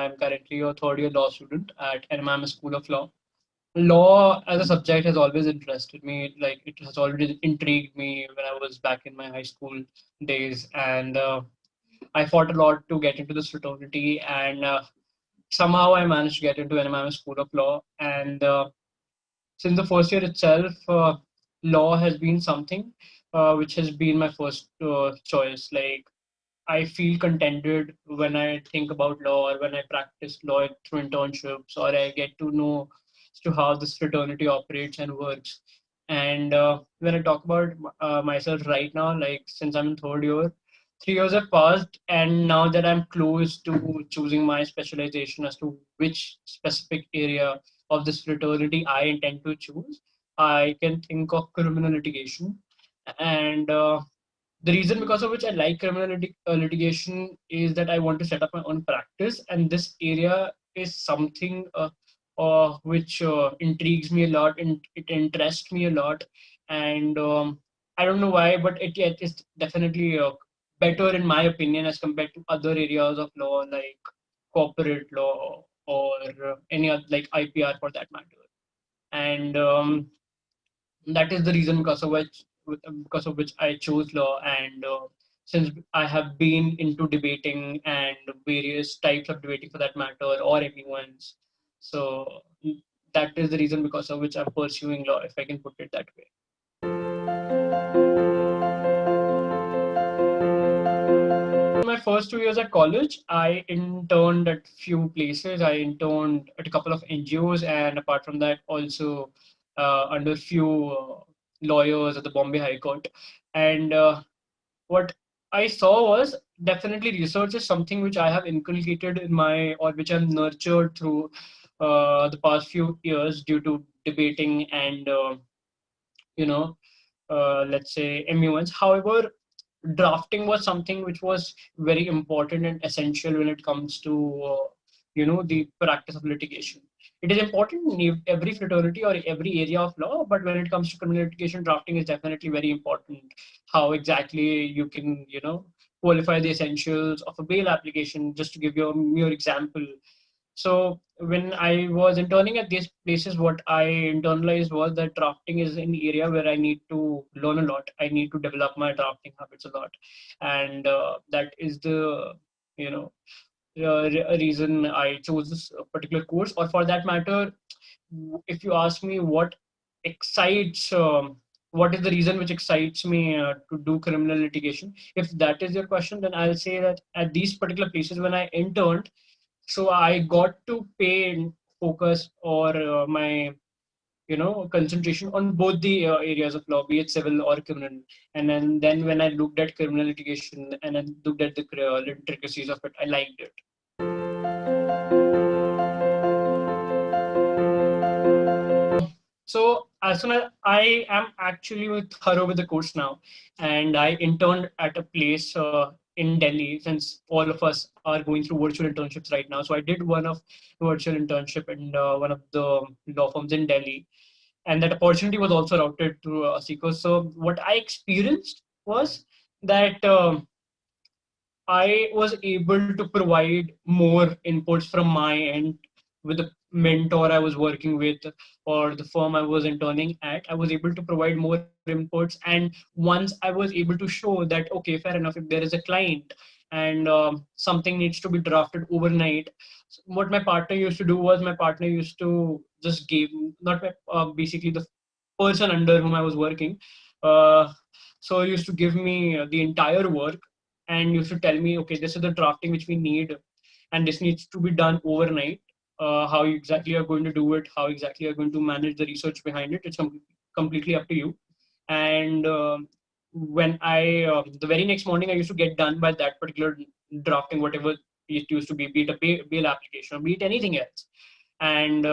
I'm currently a third year law student at NMIM School of Law. Law as a subject has always interested me. Like it has already intrigued me when I was back in my high school days, and I fought a lot to get into this fraternity, and somehow I managed to get into NMIM School of Law. And since the first year itself, law has been something which has been my first choice. Like I feel contented when I think about law or when I practice law through internships or I get to know as to how this fraternity operates and works. And when I talk about myself right now, like since I'm in third year, 3 years have passed, and now that I'm close to choosing my specialization as to which specific area of this fraternity I intend to choose, I can think of criminal litigation. And the reason because of which I like criminal litigation is that I want to set up my own practice, and this area is something which intrigues me a lot, and it interests me a lot. And I don't know why, but it is definitely better in my opinion as compared to other areas of law like corporate law or any other like IPR for that matter. And that is the reason because of which I chose law. And since I have been into debating and various types of debating for that matter, or anyone's, so that is the reason because of which I'm pursuing law, if I can put it that way. In my first 2 years at college, I interned at few places. I interned at a couple of NGOs, and apart from that, also under few lawyers at the Bombay High Court. And what I saw was definitely research is something which I have inculcated in my, or which I've nurtured through the past few years due to debating and you know let's say MUNs. However, drafting was something which was very important and essential when it comes to the practice of litigation. It is important in every fraternity or every area of law, but when it comes to criminal litigation, drafting is definitely very important. How exactly you can qualify the essentials of a bail application. Just to give you a mere example, so when I was interning at these places, what I internalized was that drafting is an area where I need to learn a lot. I need to develop my drafting habits a lot, and that is the you know reason I chose this particular course. Or for that matter, if you ask me excites. What is the reason which excites me to do criminal litigation? If that is your question, then I'll say that at these particular places when I interned, so I got to pay and focus or my concentration on both the areas of law, be it civil or criminal. And then when I looked at criminal litigation and I looked at the intricacies of it, I liked it. So as soon as I am actually thorough with the course now, and I interned at a place in Delhi, since all of us are going through virtual internships right now. So I did one of virtual internship in one of the law firms in Delhi, and that opportunity was also routed to LawSikho. So what I experienced was that I was able to provide more inputs from my end with the mentor I was working with or the firm I was interning at. I was able to provide more inputs. And once I was able to show that, okay, fair enough, if there is a client and something needs to be drafted overnight, what my partner used to do was my partner used to just give, not my, basically the person under whom I was working. Uh, so he used to give me the entire work and used to tell me, okay, this is the drafting which we need, and this needs to be done overnight. How exactly you're going to do it, how exactly you're going to manage the research behind it, it's completely up to you. And when I, the very next morning, I used to get done by that particular drafting, whatever it used to be it a bail application or be it anything else. And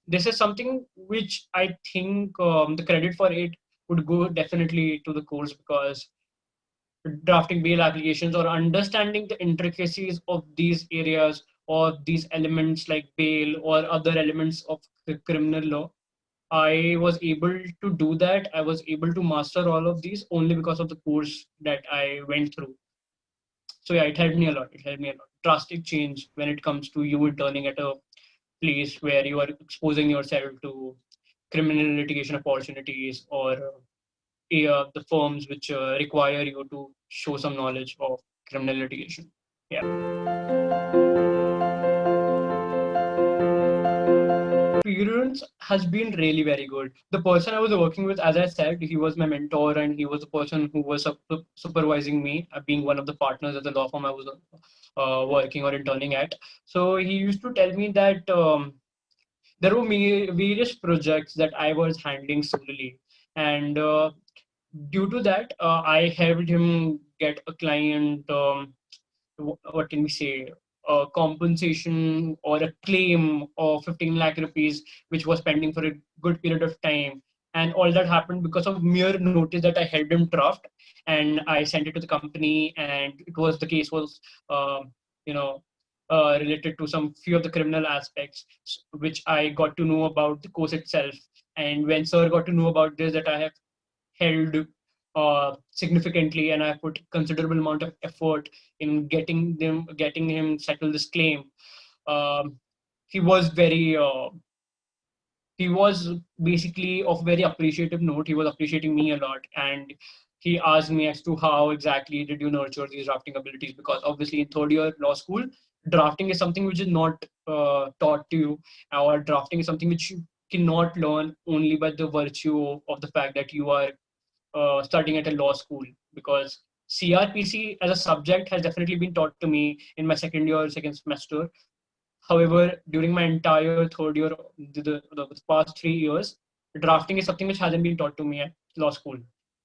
this is something which I think the credit for it would go definitely to the course, because drafting bail applications or understanding the intricacies of these areas or these elements like bail or other elements of the criminal law, I was able to do that. I was able to master all of these only because of the course that I went through. So yeah, it helped me a lot. It helped me a lot. Drastic change when it comes to you interning at a place where you are exposing yourself to criminal litigation opportunities, or the firms which require you to show some knowledge of criminal litigation. Yeah. Experience has been really very good. The person I was working with, as I said, he was my mentor, and he was the person who was supervising me, being one of the partners at the law firm I was working or interning at. So he used to tell me that there were various projects that I was handling solely, and due to that, I helped him get a client. What can we say, a compensation or a claim of 15 lakh rupees, which was pending for a good period of time. And all that happened because of mere notice that I helped him draft, and I sent it to the company, and it was the case was, you know, related to some few of the criminal aspects, which I got to know about the course itself. And when sir got to know about this, that I have held significantly, and I put considerable amount of effort in getting him settle this claim. Um, he was very he was basically of very appreciative note. He was appreciating me a lot, and he asked me as to how exactly did you nurture these drafting abilities, because obviously in third year law school, drafting is something which is not taught to you, or drafting is something which you cannot learn only by the virtue of the fact that you are studying at a law school, because CRPC as a subject has definitely been taught to me in my second year, second semester. However, during my entire third year, the past 3 years, drafting is something which hasn't been taught to me at law school.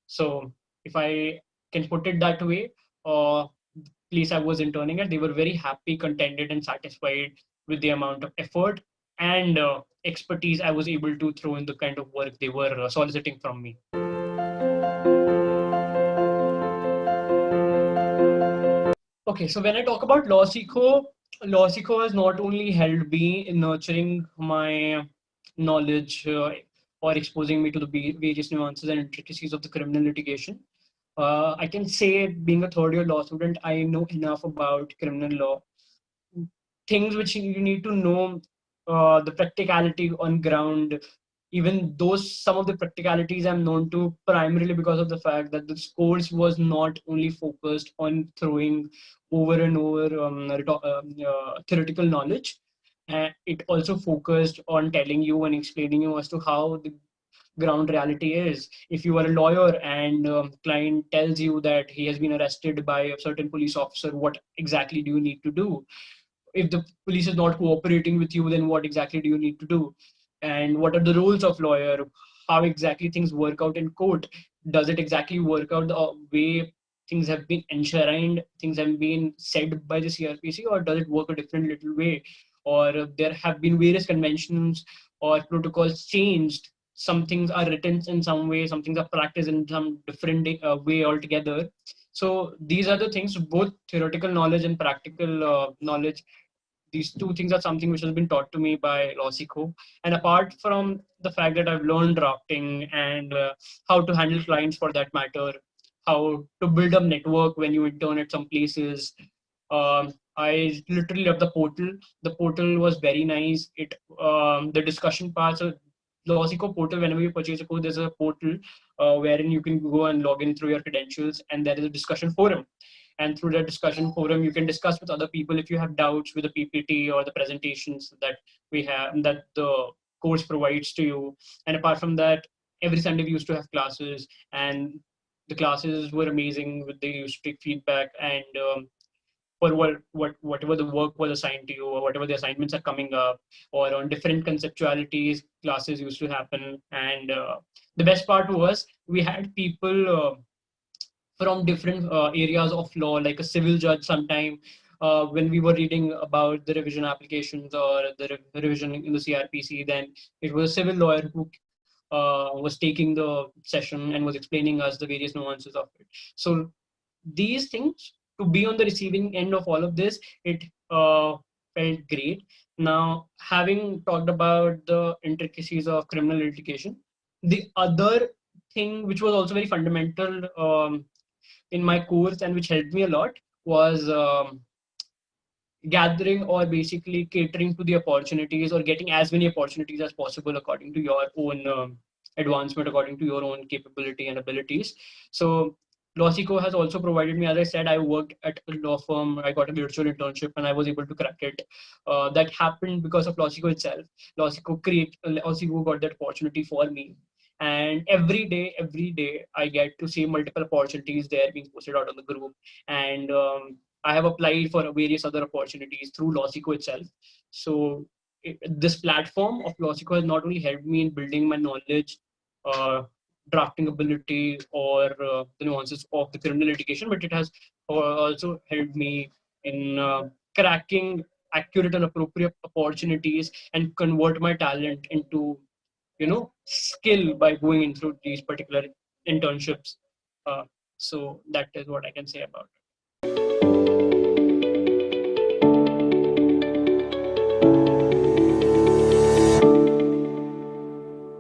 So, if I can put it that way, place I was interning at, they were very happy, contented, and satisfied with the amount of effort and expertise I was able to throw in the kind of work they were soliciting from me. Okay, so when I talk about LawSikho has not only helped me in nurturing my knowledge or exposing me to the various nuances and intricacies of the criminal litigation. I can say, being a third year law student, I know enough about criminal law, things which you need to know, the practicality on ground. Even those, some of the practicalities I'm known to primarily because of the fact that this course was not only focused on throwing over and over theoretical knowledge. It also focused on telling you and explaining you as to how the ground reality is. If you are a lawyer and client tells you that he has been arrested by a certain police officer, what exactly do you need to do? If the police is not cooperating with you, then what exactly do you need to do? And what are the roles of lawyer? How exactly things work out in court? Does it exactly work out the way things have been enshrined, things have been said by the CRPC, or does it work a different little way? Or there have been various conventions or protocols changed. Some things are written in some way, some things are practiced in some different way altogether. So these are the things, both theoretical knowledge and practical knowledge. These two things are something which has been taught to me by LawSikho. And apart from the fact that I've learned drafting and how to handle clients for that matter, how to build up network when you intern at some places, I literally love the portal. The portal was very nice. It the discussion parts of LawSikho portal. Whenever you purchase a course, there's a portal wherein you can go and log in through your credentials, and there is a discussion forum. And through that discussion forum, you can discuss with other people if you have doubts with the PPT or the presentations that we have, that the course provides to you. And apart from that, every Sunday we used to have classes, and the classes were amazing. They used to take feedback, and for whatever the work was assigned to you, or whatever the assignments are coming up, or on different conceptualities, classes used to happen. And the best part was we had people from different areas of law, like a civil judge sometime. When we were reading about the revision applications or the revision in the CRPC, then it was a civil lawyer who was taking the session and was explaining us the various nuances of it. So these things, to be on the receiving end of all of this, it felt great. Now, having talked about the intricacies of criminal litigation, the other thing which was also very fundamental in my course and which helped me a lot was gathering or basically catering to the opportunities or getting as many opportunities as possible according to your own advancement, according to your own capability and abilities. So LawSikho has also provided me, as I said, I worked at a law firm, I got a virtual internship and I was able to crack it. That happened because of LawSikho itself. LawSikho got that opportunity for me. And every day, I get to see multiple opportunities there being posted out on the group. And I have applied for various other opportunities through LawSikho itself. So this platform of LawSikho has not only helped me in building my knowledge, uh, drafting ability, or the nuances of the criminal litigation, but it has also helped me in cracking accurate and appropriate opportunities and convert my talent into skill by going in through these particular internships. Uh, so that is what I can say about it.